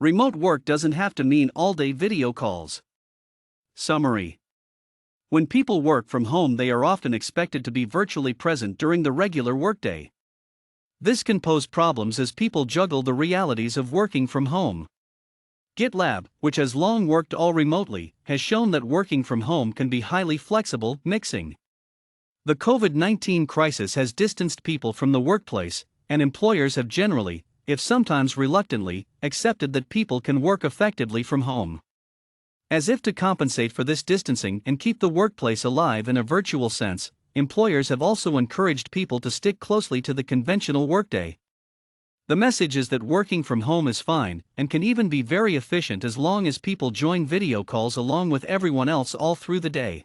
Remote work doesn't have to mean all-day video calls. Summary. When people work from home, they are often expected to be virtually present during the regular workday. This can pose problems as people juggle the realities of working from home. GitLab, which has long worked all remotely, has shown that working from home can be highly flexible, mixing. The COVID-19 crisis has distanced people from the workplace, and employers have generally, if sometimes reluctantly, accepted that people can work effectively from home. As if to compensate for this distancing and keep the workplace alive in a virtual sense, employers have also encouraged people to stick closely to the conventional workday. The message is that working from home is fine, and can even be very efficient as long as people join video calls along with everyone else all through the day.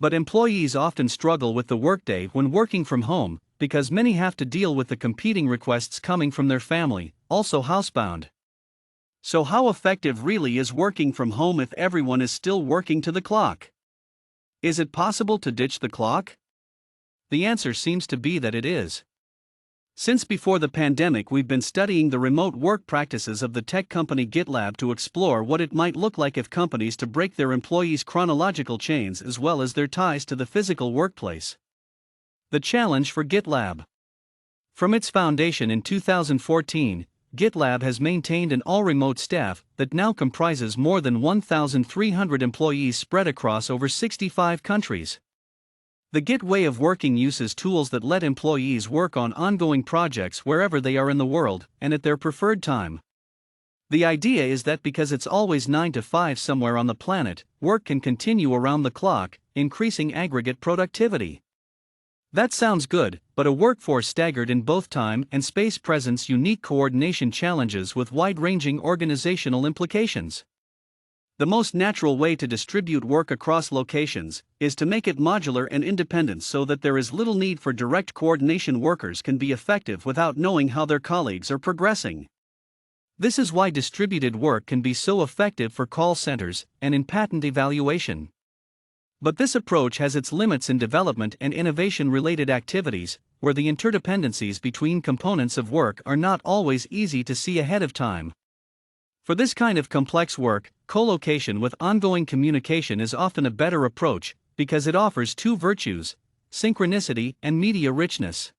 But employees often struggle with the workday when working from home, because many have to deal with the competing requests coming from their family, also housebound. So how effective really is working from home if everyone is still working to the clock? Is it possible to ditch the clock? The answer seems to be that it is. Since before the pandemic, we've been studying the remote work practices of the tech company GitLab to explore what it might look like if companies to break their employees' chronological chains as well as their ties to the physical workplace. The challenge for GitLab. From its foundation in 2014, GitLab has maintained an all-remote staff that now comprises more than 1,300 employees spread across over 65 countries. The Git way of working uses tools that let employees work on ongoing projects wherever they are in the world and at their preferred time. The idea is that because it's always 9 to 5 somewhere on the planet, work can continue around the clock, increasing aggregate productivity. That sounds good, but a workforce staggered in both time and space presents unique coordination challenges with wide-ranging organizational implications. The most natural way to distribute work across locations is to make it modular and independent so that there is little need for direct coordination. Workers can be effective without knowing how their colleagues are progressing. This is why distributed work can be so effective for call centers and in patent evaluation. But this approach has its limits in development and innovation-related activities, where the interdependencies between components of work are not always easy to see ahead of time. For this kind of complex work, co-location with ongoing communication is often a better approach, because it offers two virtues: synchronicity and media richness.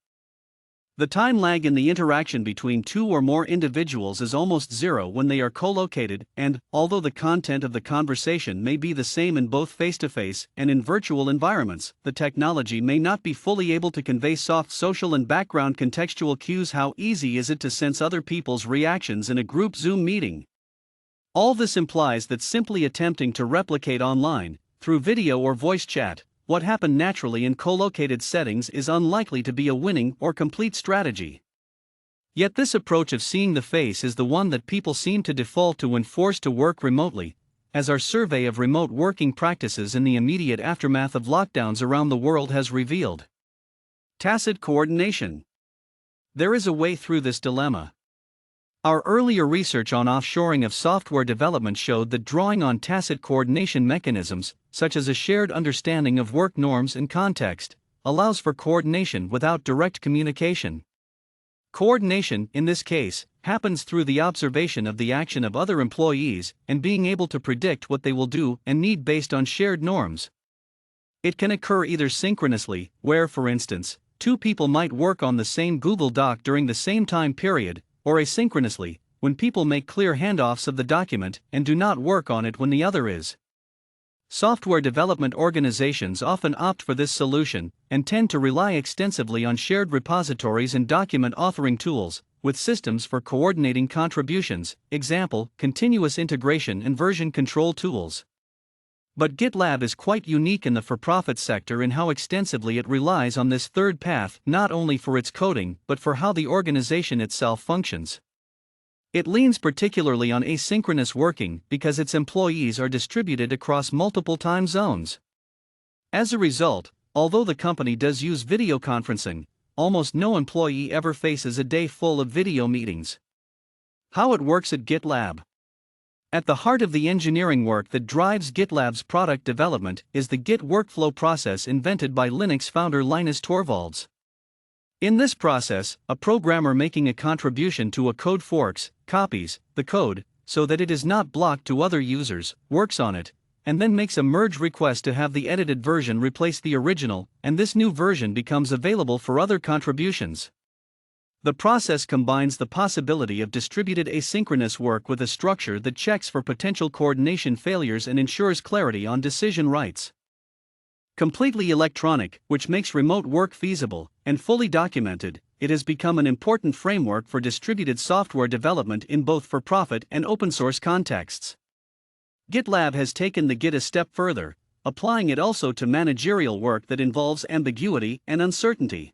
The time lag in the interaction between two or more individuals is almost zero when they are co-located, and, although the content of the conversation may be the same in both face-to-face and in virtual environments, the technology may not be fully able to convey soft social and background contextual cues. How easy is it to sense other people's reactions in a group Zoom meeting? All this implies that simply attempting to replicate online, through video or voice chat, what happened naturally in co-located settings is unlikely to be a winning or complete strategy. Yet this approach of seeing the face is the one that people seem to default to when forced to work remotely, as our survey of remote working practices in the immediate aftermath of lockdowns around the world has revealed. Tacit coordination. There is a way through this dilemma. Our earlier research on offshoring of software development showed that drawing on tacit coordination mechanisms, such as a shared understanding of work norms and context, allows for coordination without direct communication. Coordination, in this case, happens through the observation of the action of other employees and being able to predict what they will do and need based on shared norms. It can occur either synchronously, where, for instance, two people might work on the same Google Doc during the same time period, or asynchronously, when people make clear handoffs of the document and do not work on it when the other is. Software development organizations often opt for this solution and tend to rely extensively on shared repositories and document authoring tools, with systems for coordinating contributions, example, continuous integration and version control tools. But GitLab is quite unique in the for-profit sector in how extensively it relies on this third path, not only for its coding but for how the organization itself functions. It leans particularly on asynchronous working because its employees are distributed across multiple time zones. As a result, although the company does use video conferencing, almost no employee ever faces a day full of video meetings. How it works at GitLab. At the heart of the engineering work that drives GitLab's product development is the Git workflow process invented by Linux founder Linus Torvalds. In this process, a programmer making a contribution to a code forks, copies the code, so that it is not blocked to other users, works on it, and then makes a merge request to have the edited version replace the original, and this new version becomes available for other contributions. The process combines the possibility of distributed asynchronous work with a structure that checks for potential coordination failures and ensures clarity on decision rights. Completely electronic, which makes remote work feasible, and fully documented, it has become an important framework for distributed software development in both for-profit and open-source contexts. GitLab has taken the Git a step further, applying it also to managerial work that involves ambiguity and uncertainty.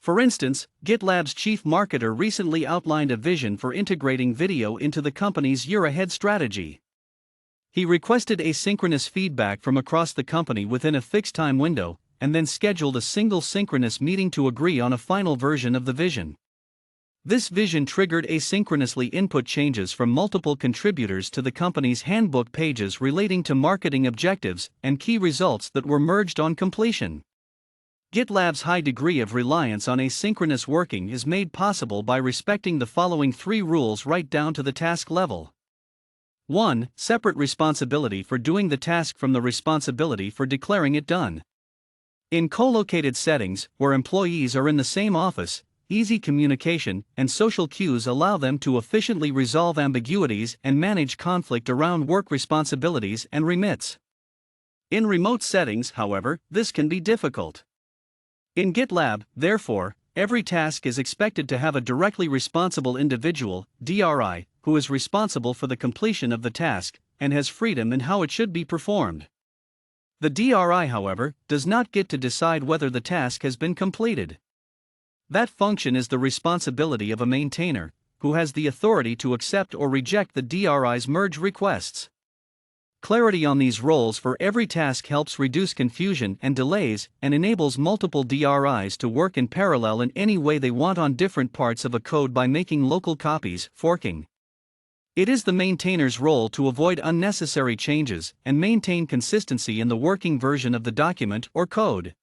For instance, GitLab's chief marketer recently outlined a vision for integrating video into the company's year-ahead strategy. He requested asynchronous feedback from across the company within a fixed time window, and then scheduled a single synchronous meeting to agree on a final version of the vision. This vision triggered asynchronously input changes from multiple contributors to the company's handbook pages relating to marketing objectives and key results that were merged on completion. GitLab's high degree of reliance on asynchronous working is made possible by respecting the following 3 rules right down to the task level. 1. Separate responsibility for doing the task from the responsibility for declaring it done. In co-located settings, where employees are in the same office, easy communication and social cues allow them to efficiently resolve ambiguities and manage conflict around work responsibilities and remits. In remote settings, however, this can be difficult. In GitLab, therefore, every task is expected to have a directly responsible individual, DRI, who is responsible for the completion of the task and has freedom in how it should be performed. The DRI, however, does not get to decide whether the task has been completed. That function is the responsibility of a maintainer, who has the authority to accept or reject the DRI's merge requests. Clarity on these roles for every task helps reduce confusion and delays and enables multiple DRIs to work in parallel in any way they want on different parts of a code by making local copies, forking. It is the maintainer's role to avoid unnecessary changes and maintain consistency in the working version of the document or code.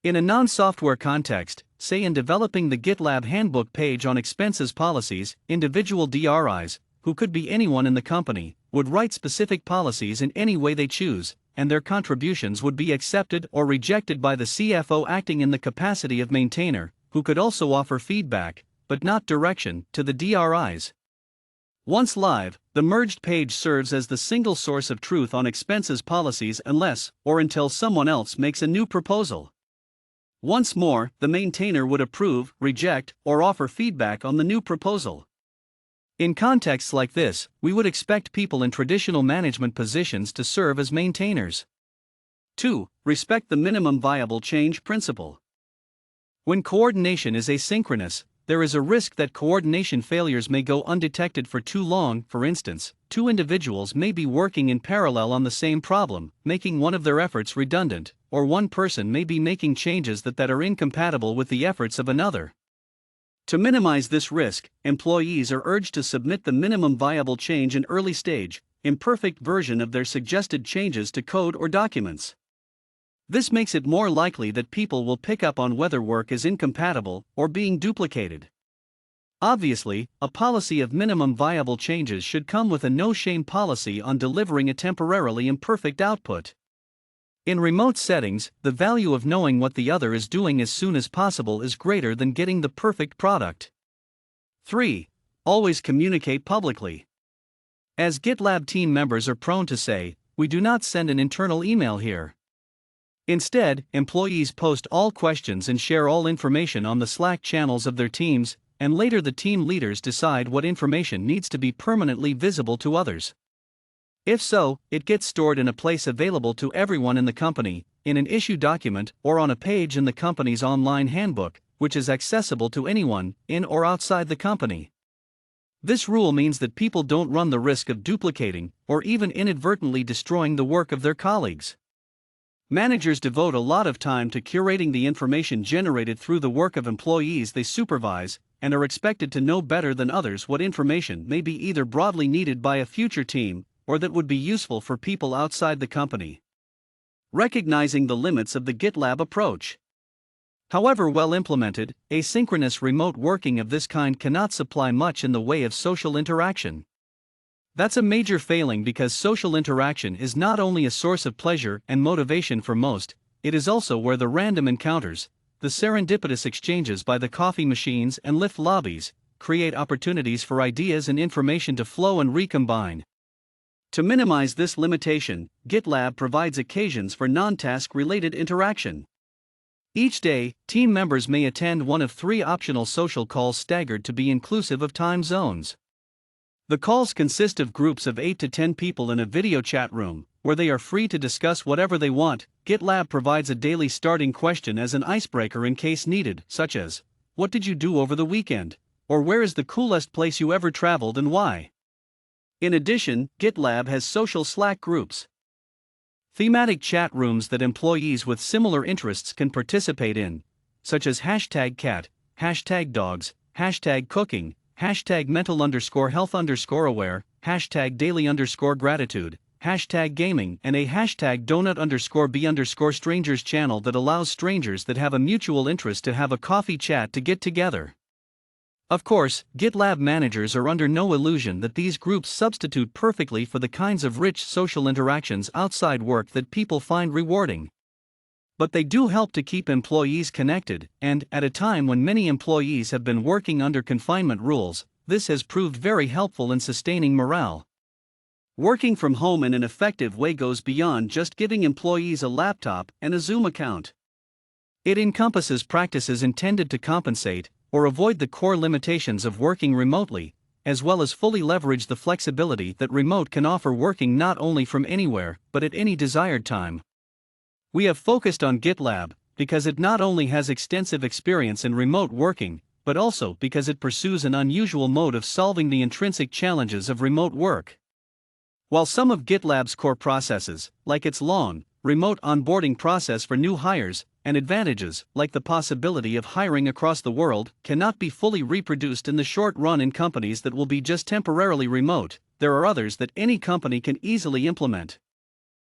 In a non-software context, say in developing the GitLab handbook page on expenses policies, individual DRIs, who could be anyone in the company, would write specific policies in any way they choose, and their contributions would be accepted or rejected by the CFO acting in the capacity of maintainer, who could also offer feedback, but not direction, to the DRIs. Once live, the merged page serves as the single source of truth on expenses policies unless or until someone else makes a new proposal. Once more, the maintainer would approve, reject, or offer feedback on the new proposal. In contexts like this, we would expect people in traditional management positions to serve as maintainers. 2. Respect the minimum viable change principle. When coordination is asynchronous, there is a risk that coordination failures may go undetected for too long. For instance, 2 individuals may be working in parallel on the same problem, making one of their efforts redundant, or one person may be making changes that are incompatible with the efforts of another. To minimize this risk, employees are urged to submit the minimum viable change in early stage, imperfect version of their suggested changes to code or documents. This makes it more likely that people will pick up on whether work is incompatible or being duplicated. Obviously, a policy of minimum viable changes should come with a no-shame policy on delivering a temporarily imperfect output. In remote settings, the value of knowing what the other is doing as soon as possible is greater than getting the perfect product. 3. Always communicate publicly. As GitLab team members are prone to say, we do not send an internal email here. Instead, employees post all questions and share all information on the Slack channels of their teams, and later the team leaders decide what information needs to be permanently visible to others. If so, it gets stored in a place available to everyone in the company, in an issue document or on a page in the company's online handbook, which is accessible to anyone, in or outside the company. This rule means that people don't run the risk of duplicating or even inadvertently destroying the work of their colleagues. Managers devote a lot of time to curating the information generated through the work of employees they supervise, and are expected to know better than others what information may be either broadly needed by a future team, or that would be useful for people outside the company. Recognizing the limits of the GitLab approach. However well implemented, asynchronous remote working of this kind cannot supply much in the way of social interaction. That's a major failing because social interaction is not only a source of pleasure and motivation for most, it is also where the random encounters, the serendipitous exchanges by the coffee machines and lift lobbies, create opportunities for ideas and information to flow and recombine. To minimize this limitation, GitLab provides occasions for non-task related interaction. Each day, team members may attend one of 3 optional social calls staggered to be inclusive of time zones. The calls consist of groups of 8 to 10 people in a video chat room, where they are free to discuss whatever they want. GitLab provides a daily starting question as an icebreaker in case needed, such as, "What did you do over the weekend?" or "Where is the coolest place you ever traveled and why?" In addition, GitLab has social Slack groups, thematic chat rooms that employees with similar interests can participate in, such as #cat, #dogs, #cooking, #mental_health_aware, #daily_gratitude, #gaming, and a #donut_b_strangers channel that allows strangers that have a mutual interest to have a coffee chat to get together. Of course, GitLab managers are under no illusion that these groups substitute perfectly for the kinds of rich social interactions outside work that people find rewarding. But they do help to keep employees connected, and, at a time when many employees have been working under confinement rules, this has proved very helpful in sustaining morale. Working from home in an effective way goes beyond just giving employees a laptop and a Zoom account. It encompasses practices intended to compensate or avoid the core limitations of working remotely, as well as fully leverage the flexibility that remote can offer, working not only from anywhere, but at any desired time. We have focused on GitLab because it not only has extensive experience in remote working, but also because it pursues an unusual mode of solving the intrinsic challenges of remote work. While some of GitLab's core processes, like its long, remote onboarding process for new hires, and advantages, like the possibility of hiring across the world, cannot be fully reproduced in the short run in companies that will be just temporarily remote, there are others that any company can easily implement.